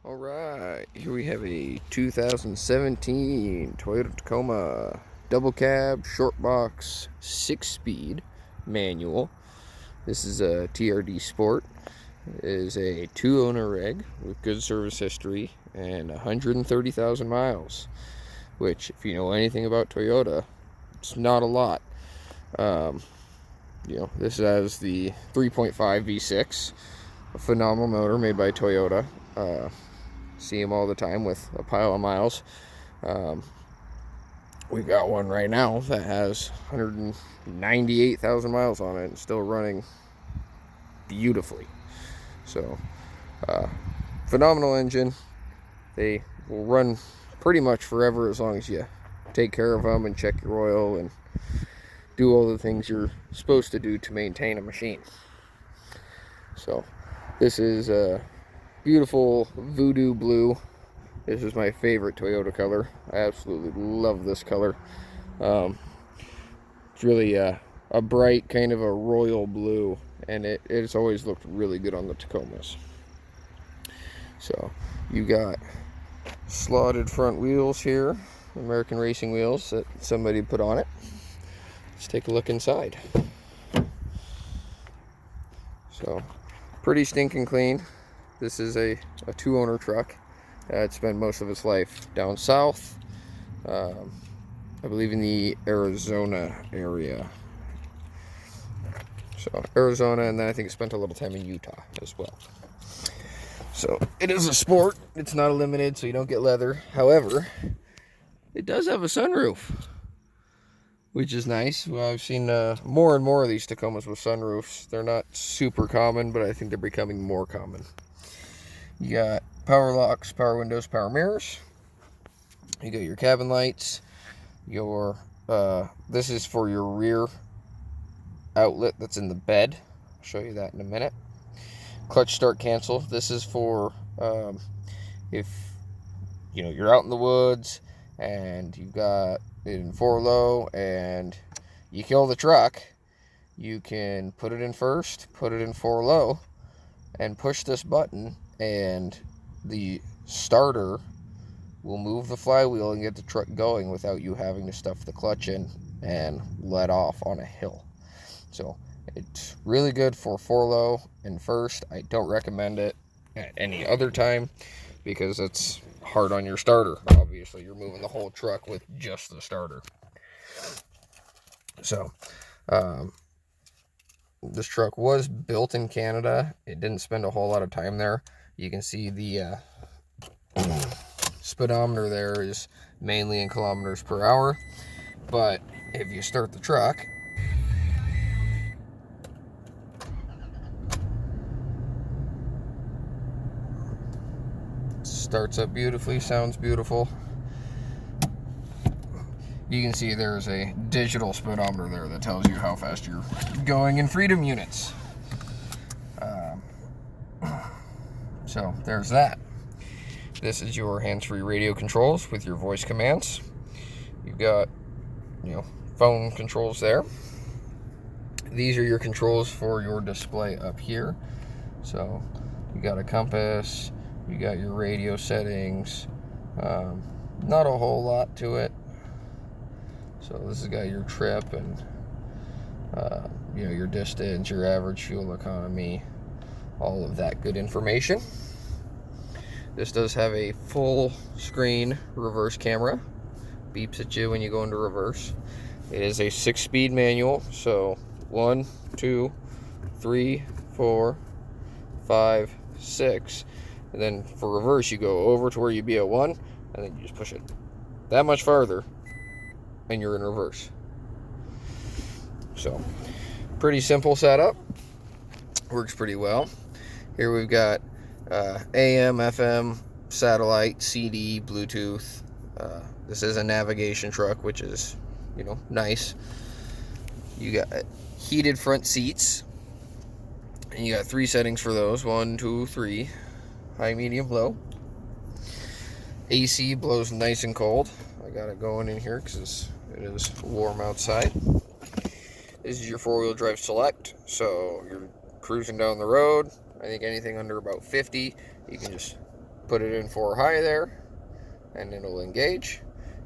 Alright, here we have a 2017 Toyota Tacoma double cab, short box, 6-speed manual. This is a TRD Sport. It is a 2-owner rig with good service history and 130,000 miles, which, if you know anything about Toyota, it's not a lot. This has the 3.5 V6, a phenomenal motor made by Toyota. See them all the time with a pile of miles. We've got one right now that has 198,000 miles on it and still running beautifully. So, phenomenal engine. They will run pretty much forever as long as you take care of them and check your oil and do all the things you're supposed to do to maintain a machine. So, this is a beautiful Voodoo Blue. This is my favorite Toyota color. I absolutely love this color. It's really a bright kind of a royal blue, and it's always looked really good on the Tacomas. So you got slotted front wheels here, American racing wheels that somebody put on it. Let's take a look inside. So pretty stinking clean. This is a 2-owner truck. It's spent most of its life down south, I believe in the Arizona area. So Arizona, and then I think it spent a little time in Utah as well. So it is a sport. It's not a limited, so you don't get leather. However, it does have a sunroof, which is nice. Well, I've seen more and more of these Tacomas with sunroofs. They're not super common, but I think they're becoming more common. You got power locks, power windows, power mirrors. You got your cabin lights. Your this is for your rear outlet that's in the bed. I'll show you that in a minute. Clutch start cancel. This is for if you're out in the woods and you've got it in 4 low and you kill the truck, you can put it in first, put it in 4 low, and push this button, and the starter will move the flywheel and get the truck going without you having to stuff the clutch in and let off on a hill. So it's really good for 4 low and first. I don't recommend it at any other time because it's hard on your starter. Obviously, you're moving the whole truck with just the starter. So this truck was built in Canada. It didn't spend a whole lot of time there. You can see the speedometer there is mainly in kilometers per hour. But if you start the truck, it starts up beautifully, sounds beautiful. You can see there's a digital speedometer there that tells you how fast you're going in freedom units. So there's that. This is your hands-free radio controls with your voice commands. You've got, phone controls there. These are your controls for your display up here. So you got a compass, you got your radio settings. Not a whole lot to it. So this has got your trip and your distance, your average fuel economy, all of that good information. This does have a full screen reverse camera. Beeps at you when you go into reverse. It is a 6-speed manual, so 1, 2, 3, 4, 5, 6. And then for reverse, you go over to where you'd be at 1, and then you just push it that much farther, and you're in reverse. So, pretty simple setup. Works pretty well. Here we've got AM, FM, satellite, CD, Bluetooth. This is a navigation truck, which is, nice. You got heated front seats, and you got 3 settings for those: 1, 2, 3, high, medium, low. AC blows nice and cold. I got it going in here because it is warm outside. This is your 4-wheel drive select, so you're cruising down the road. I think anything under about 50, you can just put it in 4 high there, and it'll engage.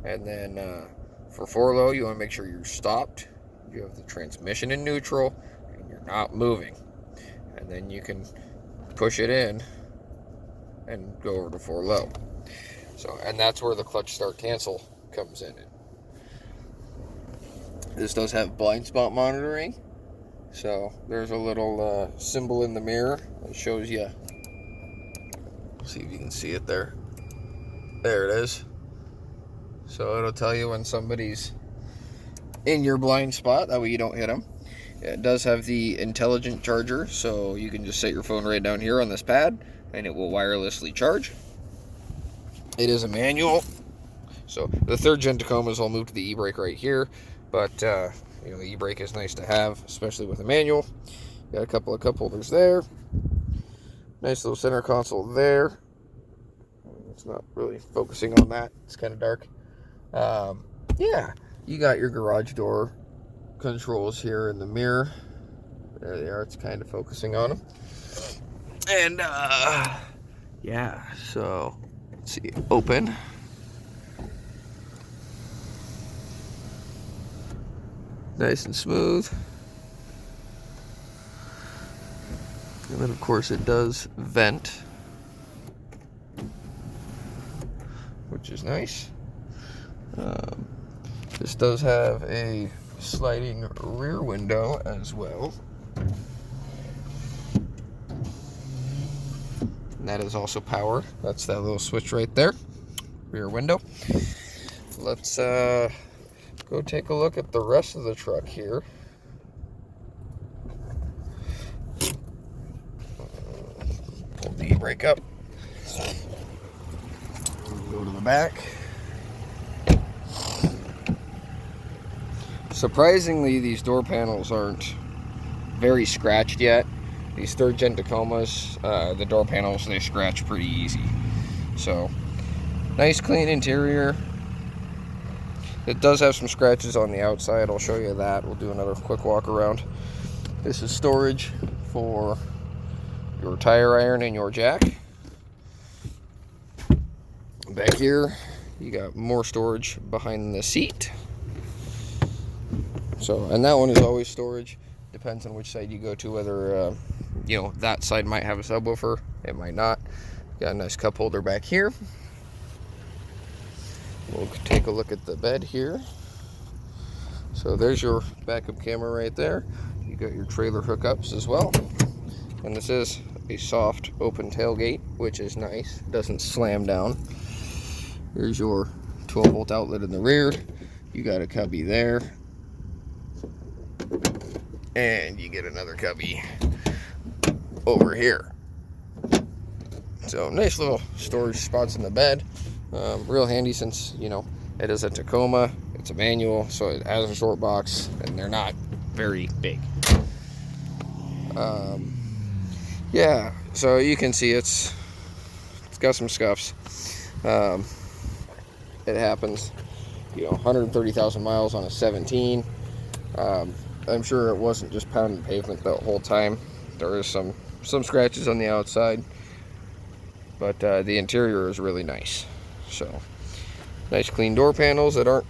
And then for 4 low, you want to make sure you're stopped. You have the transmission in neutral, and you're not moving. And then you can push it in and go over to 4 low. So, and that's where the clutch start cancel comes in. This does have blind spot monitoring. So there's a little symbol in the mirror that shows you. See if you can see it there. There it is. So it'll tell you when somebody's in your blind spot. That way you don't hit them. It does have the intelligent charger, so you can just set your phone right down here on this pad and it will wirelessly charge. It is a manual. So the 3rd gen Tacomas all move to the e-brake right here, but you know, the e-brake is nice to have, especially with a manual. Got a couple of cup holders there. Nice little center console there. It's not really focusing on that. It's kind of dark. Yeah, you got your garage door controls here in the mirror. There they are. It's kind of focusing on them. And yeah, so let's see. Open. Nice and smooth. And then of course it does vent, which is nice. This does have a sliding rear window as well. And that is also powered. That's that little switch right there. Rear window. Let's go take a look at the rest of the truck here. Pull the e-brake up. Go to the back. Surprisingly, these door panels aren't very scratched yet. These 3rd gen Tacomas, the door panels, they scratch pretty easy. So, nice clean interior. It does have some scratches on the outside. I'll show you that. We'll do another quick walk around. This is storage for your tire iron and your jack. Back here, you got more storage behind the seat. So, and that one is always storage. Depends on which side you go to, whether, you know, that side might have a subwoofer. It might not. Got a nice cup holder back here. We'll take a look at the bed here. So there's your backup camera right there. You got your trailer hookups as well. And this is a soft open tailgate, which is nice. It doesn't slam down. Here's your 12-volt outlet in the rear. You got a cubby there. And you get another cubby over here. So nice little storage spots in the bed. Real handy since, you know, it is a Tacoma. It's a manual, so it has a short box, and they're not very big. Yeah, so you can see it's got some scuffs. It happens. You know, 130,000 miles on a 17. I'm sure it wasn't just pounding pavement the whole time. There is some scratches on the outside, but the interior is really nice. So nice clean door panels that aren't,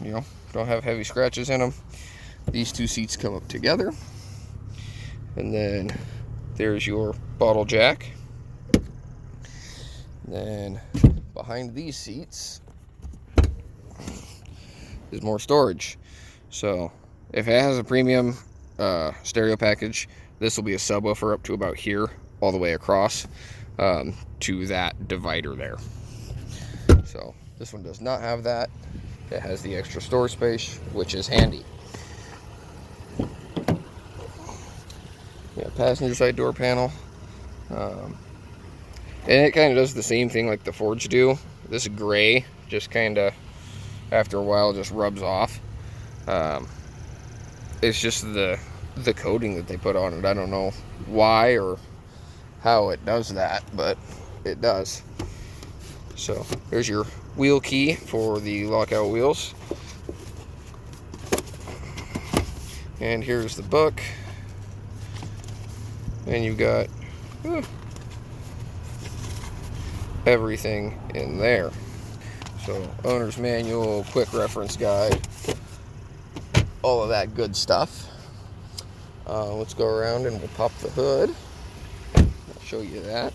you know, don't have heavy scratches in them. These 2 seats come up together, and then there's your bottle jack. And then behind these seats is more storage. So if it has a premium stereo package, this will be a subwoofer up to about here, all the way across to that divider there. So this one does not have that. It has the extra storage space, which is handy. Yeah, passenger side door panel. And it kind of does the same thing like the Fords do. This gray just kind of, after a while, just rubs off. It's just the coating that they put on it. I don't know why or how it does that, but it does. So there's your wheel key for the lockout wheels. And here's the book. And you've got everything in there. So owner's manual, quick reference guide, all of that good stuff. Let's go around and we'll pop the hood. I'll show you that.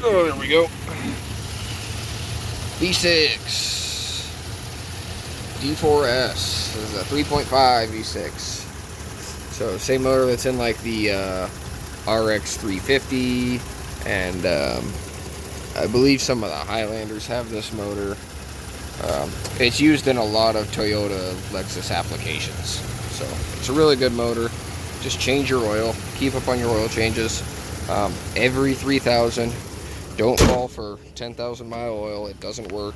Oh, there we go. V6 D4S. This is a 3.5 V6. So same motor that's in like the RX 350, and I believe some of the Highlanders have this motor. It's used in a lot of Toyota, Lexus applications. So it's a really good motor. Just change your oil. Keep up on your oil changes. Every 3,000. Don't fall for 10,000 mile oil. It doesn't work.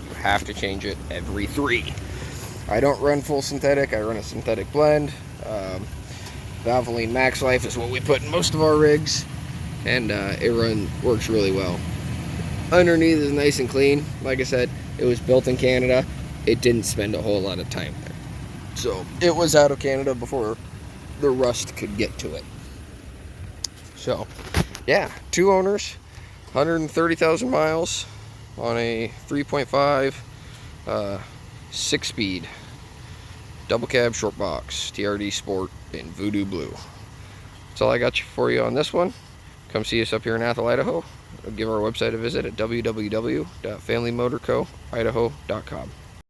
You have to change it every 3. I don't run full synthetic. I run a synthetic blend. Valvoline Max Life is what we put in most of our rigs, and it works really well. Underneath is nice and clean. Like I said, it was built in Canada. It didn't spend a whole lot of time there. So it was out of Canada before the rust could get to it. So yeah, 2 owners, 130,000 miles on a 3.5 6-speed double cab short box TRD Sport in Voodoo Blue. That's all I got for you on this one. Come see us up here in Athol, Idaho. Give our website a visit at www.familymotorcoidaho.com.